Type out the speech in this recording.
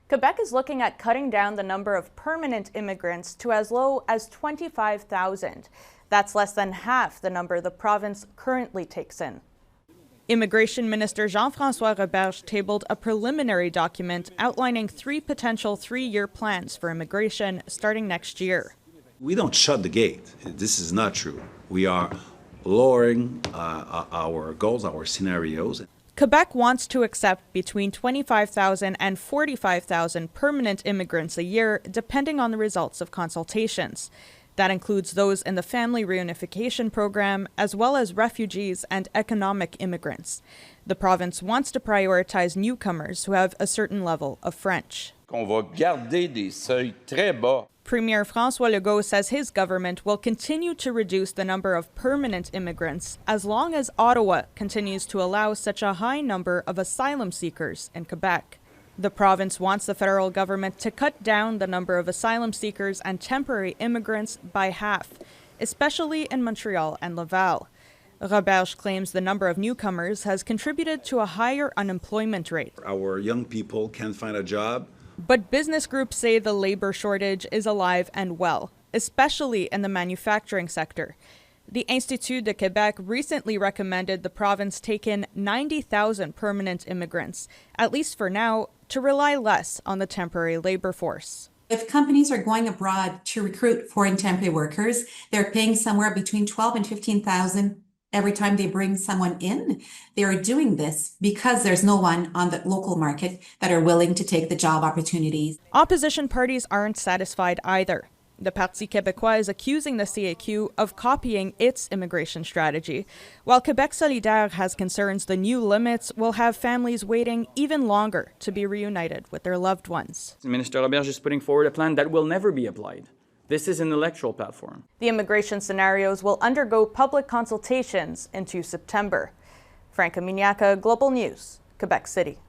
Quebec is looking at cutting down the number of permanent immigrants to as low as 25,000. That's less than half the number the province currently takes in. Immigration Minister Jean-François Roberge tabled a preliminary document outlining 3 potential 3-year plans for immigration starting next year. We don't shut the gate. This is not true. We are lowering our goals, our scenarios. Quebec wants to accept between 25,000 and 45,000 permanent immigrants a year, depending on the results of consultations. That includes those in the Family Reunification Program, as well as refugees and economic immigrants. The province wants to prioritize newcomers who have a certain level of French. Qu'on va garder des seuils très bas. Premier François Legault says his government will continue to reduce the number of permanent immigrants as long as Ottawa continues to allow such a high number of asylum seekers in Quebec. The province wants the federal government to cut down the number of asylum seekers and temporary immigrants by half, especially in Montreal and Laval. Roberge claims the number of newcomers has contributed to a higher unemployment rate. Our young people can't find a job. But business groups say the labor shortage is alive and well, especially in the manufacturing sector. The Institut de Québec recently recommended the province take in 90,000 permanent immigrants, at least for now, to rely less on the temporary labor force. If companies are going abroad to recruit foreign temporary workers, they're paying somewhere between 12 and 15,000 every time they bring someone in. They are doing this because there's no one on the local market that are willing to take the job opportunities. Opposition parties aren't satisfied either. The Parti québécois is accusing the CAQ of copying its immigration strategy, while Québec solidaire has concerns the new limits will have families waiting even longer to be reunited with their loved ones. Minister Roberge is putting forward a plan that will never be applied. This is an electoral platform. The immigration scenarios will undergo public consultations into September. Franca Mignacca, Global News, Quebec City.